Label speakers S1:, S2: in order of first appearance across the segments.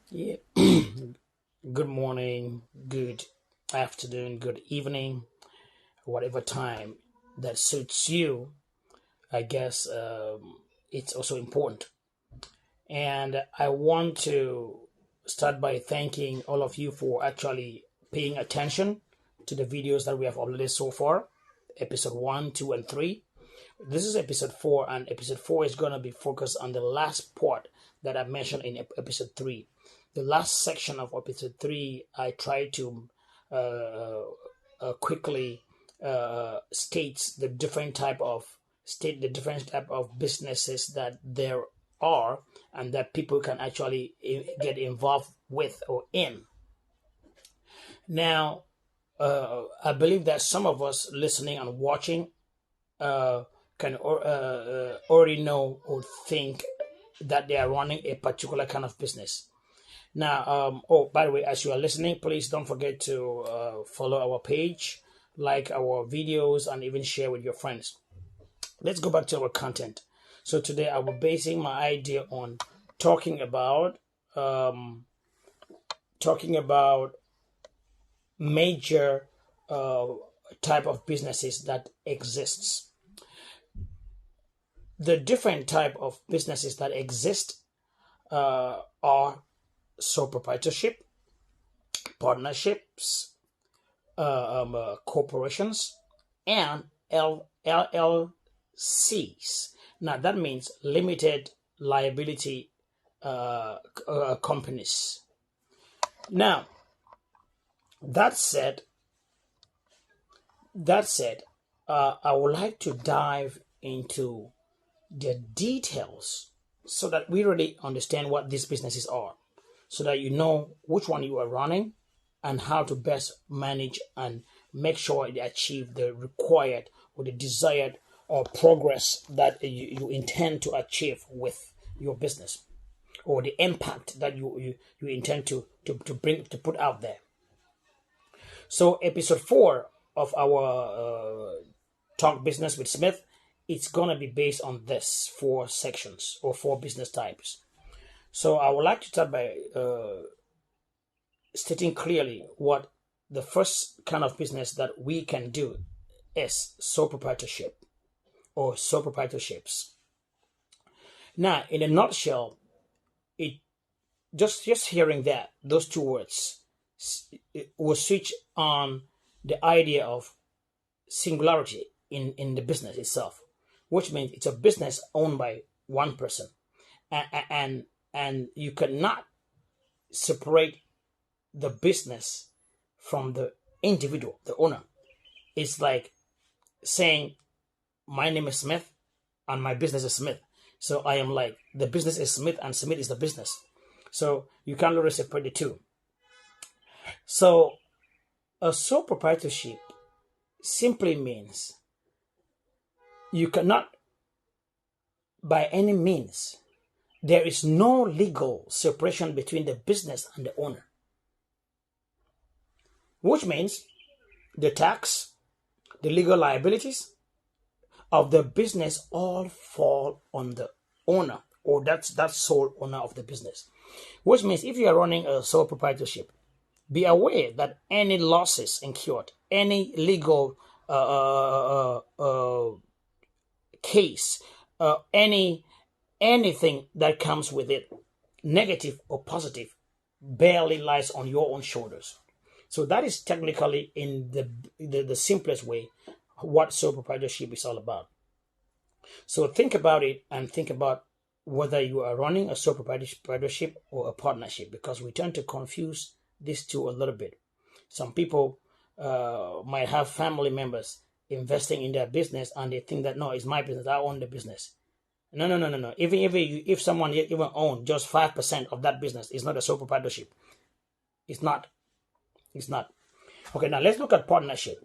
S1: Yeah. Good morning, good afternoon, good evening, whatever time that suits you. I guess it's also important. And I want to start by thanking all of you for actually paying attention to the videos that we have uploaded so far, episode 1, 2, and 3. This is episode 4, and episode 4 is going to be focused on the last part that I mentioned in episode 3. The last section of episode 3, I tried to uh, quickly state the different type of businesses that there are and that people can actually get involved with or in. Now, I believe that some of us listening and watching uh, can already know or think that they are running a particular kind of business. Now, oh, by the way, as you are listening, please don't forget to follow our page, like our videos, and even share with your friends. Let's go back to our content. So today I will basing my idea on talking about um, talking about major uh, type of businesses that exists. The different type of businesses that exist are sole proprietorship, partnerships, corporations, and LLCs. Now that means limited liability companies. Now that said, that said, I would like to dive into the details so that we really understand what these businesses are, so that you know which one you are running and how to best manage and make sure they achieve the required or the desired or progress that you intend to achieve with your business or the impact that you intend to bring to put out there. So episode 4 of our talk business with Smith, it's gonna be based on this 4 sections or 4 business types. So I would like to start by stating clearly what the first kind of business that we can do is sole proprietorship or sole proprietorships. Now, in a nutshell, it just hearing that those 2 words it will switch on the idea of singularity in the business itself, which means it's a business owned by one person, and you cannot separate the business from the individual, the owner. It's like saying, my name is Smith and my business is Smith. So I am like, the business is Smith and Smith is the business. So you can't really separate the two. So a sole proprietorship simply means you cannot, by any means, there is no legal separation between the business and the owner, which means the tax, the legal liabilities of the business all fall on the owner, or that sole owner of the business. Which means if you are running a sole proprietorship, be aware that any losses incurred, any legal case, anything that comes with it, negative or positive, barely lies on your own shoulders. So that is technically, in the simplest way, what sole proprietorship is all about. So think about it and think about whether you are running a sole proprietorship or a partnership, because we tend to confuse these two a little bit. Some people might have family members investing in their business and they think that, no, it's my business, I own the business. No, no, no, no, no. Even if someone even own just 5% of that business, it's not a sole proprietorship. It's not. It's not. Okay, now let's look at partnership.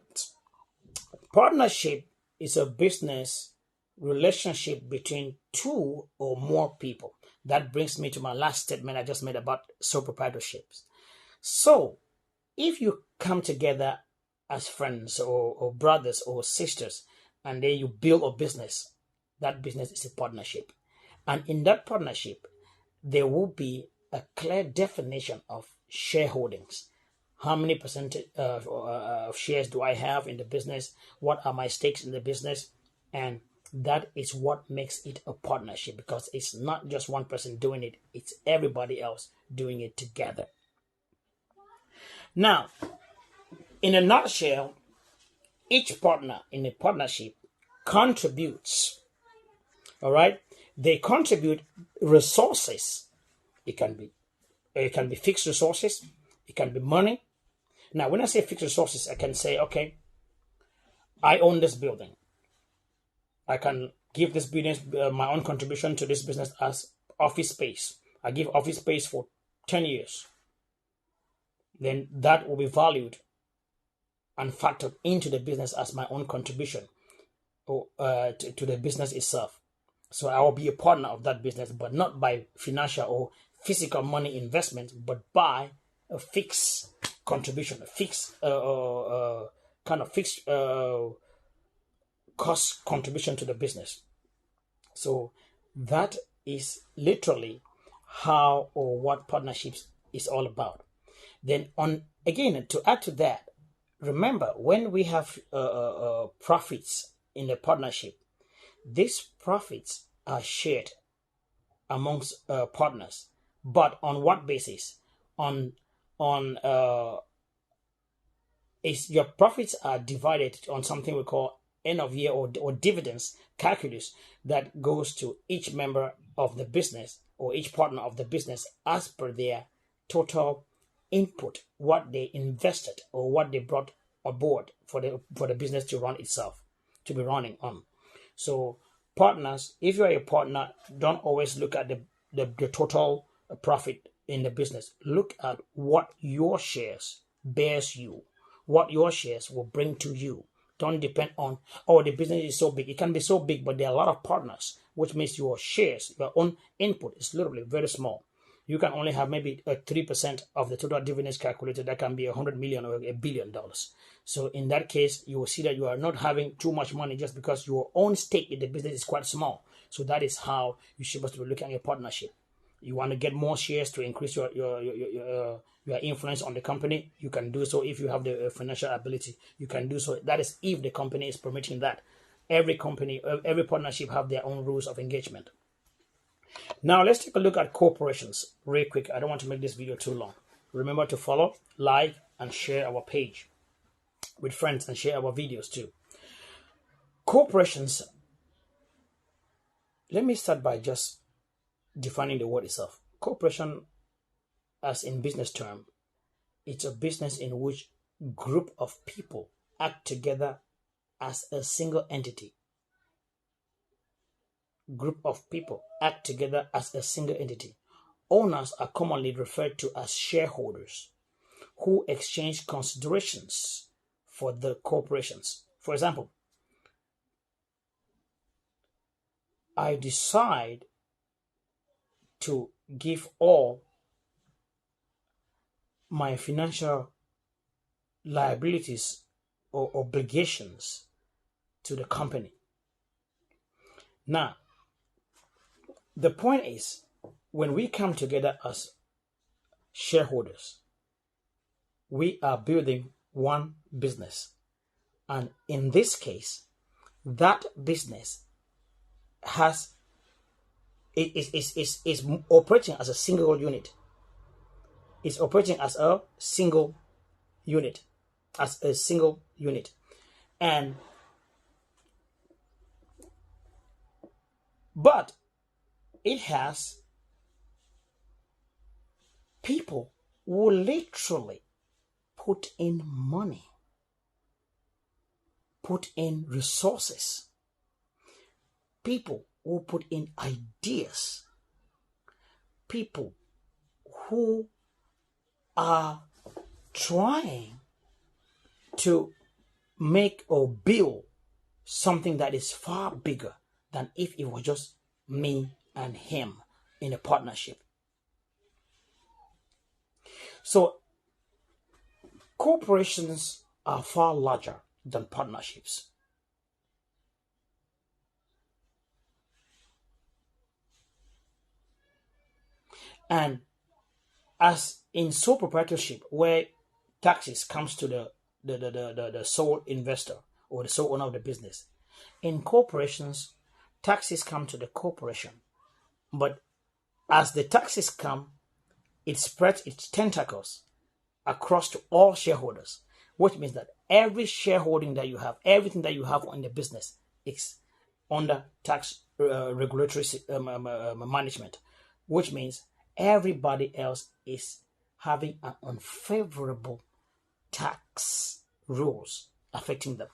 S1: Partnership is a business relationship between 2 or more people. That brings me to my last statement I just made about sole proprietorships. So, if you come together as friends or brothers or sisters and then you build a business, that business is a partnership. And in that partnership, there will be a clear definition of shareholdings. How many percentage of shares do I have in the business? What are my stakes in the business? And that is what makes it a partnership, because it's not just one person doing it, it's everybody else doing it together. Now, in a nutshell, each partner in a partnership contributes. All right, they contribute resources. It can be fixed resources. It can be money. Now, when I say fixed resources, I can say, okay, I own this building. I can give this business my own contribution to this business as office space. I give office space for 10 years. Then that will be valued and factored into the business as my own contribution to the business itself. So I will be a partner of that business, but not by financial or physical money investment, but by a fixed contribution, a fixed kind of fixed cost contribution to the business. So that is literally how or what partnerships is all about. Then on again, to add to that, remember when we have profits in the partnership, these profits are shared amongst partners, but on what basis? On is your profits are divided on something we call end of year or dividends calculus that goes to each member of the business or each partner of the business as per their total input, what they invested or what they brought aboard for the business to run itself, to be running on. So partners, if you are a partner, don't always look at the total profit in the business. Look at what your shares bears you, what your shares will bring to you. Don't depend on, oh, the business is so big. It can be so big, but there are a lot of partners, which means your shares, your own input is literally very small. You can only have maybe 3% of the total dividends calculated. That can be 100 million or $1 billion. So in that case, you will see that you are not having too much money just because your own stake in the business is quite small. So that is how you're supposed to be looking at a partnership. You want to get more shares to increase your influence on the company, you can do so. If you have the financial ability, you can do so. That is if the company is permitting that. Every company, every partnership have their own rules of engagement. Now let's take a look at corporations real quick. I don't want to make this video too long. Remember to follow, like, and share our page with friends and share our videos too. Corporations, let me start by just defining the word itself. Corporation, as in business term, it's a business in which group of people act together as a single entity. Group of people act together as a single entity. Owners are commonly referred to as shareholders who exchange considerations for the corporations. For example, I decide to give all my financial liabilities or obligations to the company. Now, the point is, when we come together as shareholders, we are building one business. And in this case, that business is operating as a single unit. It's operating as a single unit. But it has people who literally put in money, put in resources, people who put in ideas, people who are trying to make or build something that is far bigger than if it was just me and him in a partnership. So corporations are far larger than partnerships. And as in sole proprietorship, where taxes comes to the sole investor or the sole owner of the business. In corporations, taxes come to the corporation. But as the taxes come, it spreads its tentacles across to all shareholders, which means that every shareholding that you have, everything that you have in the business is under tax regulatory management, which means everybody else is having an unfavorable tax rules affecting them.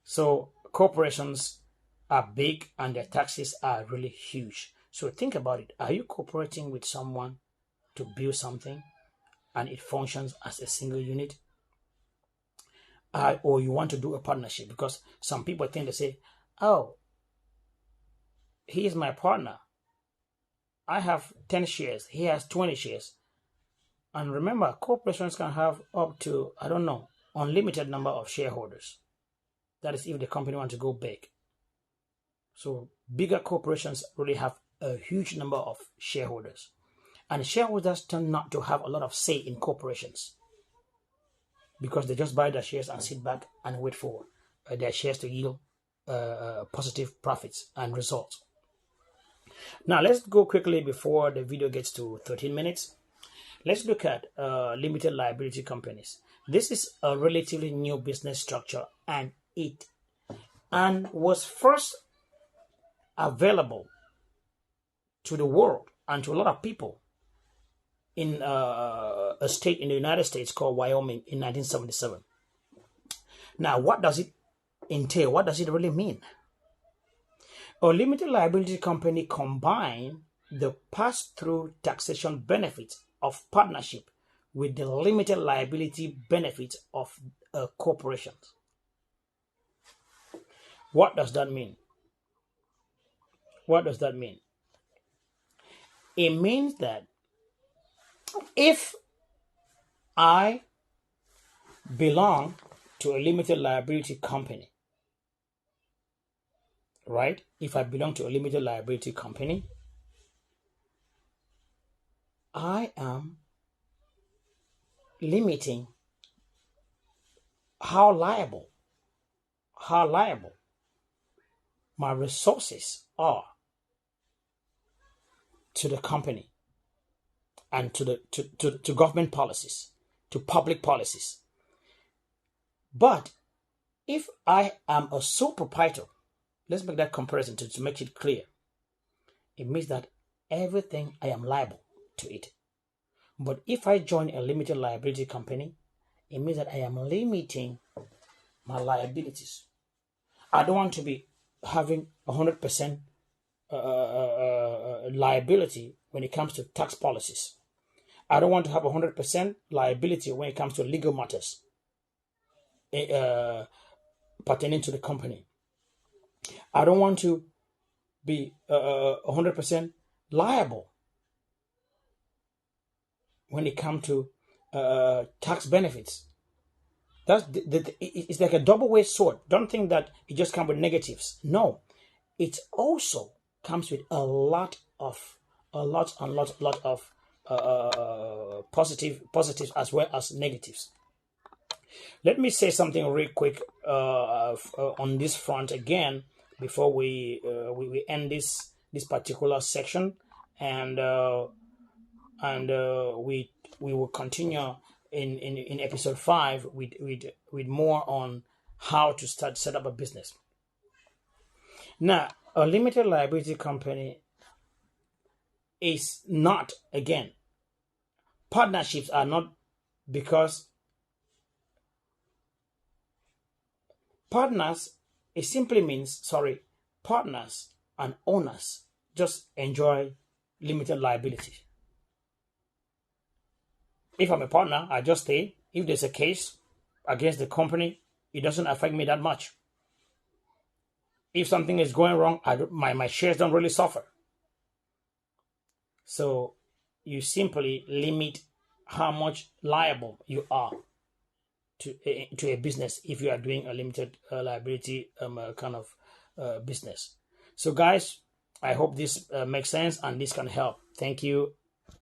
S1: So corporations are big and their taxes are really huge. So think about it. Are you cooperating with someone to build something and it functions as a single unit? Or you want to do a partnership? Because some people tend to say, oh, he is my partner. I have 10 shares. He has 20 shares. And remember, corporations can have up to, I don't know, unlimited number of shareholders. That is if the company wants to go big. So bigger corporations really have a huge number of shareholders. And shareholders tend not to have a lot of say in corporations because they just buy their shares and sit back and wait for their shares to yield positive profits and results. Now, let's go quickly before the video gets to 13 minutes. Let's look at limited liability companies. This is a relatively new business structure and was first available to the world and to a lot of people in a state in the United States called Wyoming in 1977. Now, what does it entail? What does it really mean? A limited liability company combines the pass-through taxation benefits of partnership with the limited liability benefits of a corporation. What does that mean? What does that mean? It means that if I belong to a limited liability company, right? If I belong to a limited liability company, I am limiting how liable my resources are to the company and to government policies, to public policies. But if I am a sole proprietor, let's make that comparison to make it clear. It means that everything I am liable to it. But if I join a limited liability company, it means that I am limiting my liabilities. I don't want to be having 100% liability when it comes to tax policies. I don't want to have 100% liability when it comes to legal matters pertaining to the company. I don't want to be 100% liable when it comes to tax benefits. It's like a double-edged sword. Don't think that it just comes with negatives. No, it also comes with a lot of positives as well as negatives. Let me say something real quick on this front again before we end this particular section, and we will continue in episode 5 with more on how to set up a business. Now, a limited liability company is not, again, partnerships are not, because partners, it simply means, partners and owners just enjoy limited liability. If I'm a partner, I just stay. If there's a case against the company, it doesn't affect me that much. If something is going wrong, my shares don't really suffer. So you simply limit how much liable you are to a business if you are doing a limited liability kind of business. So guys, I hope this makes sense and this can help. Thank you.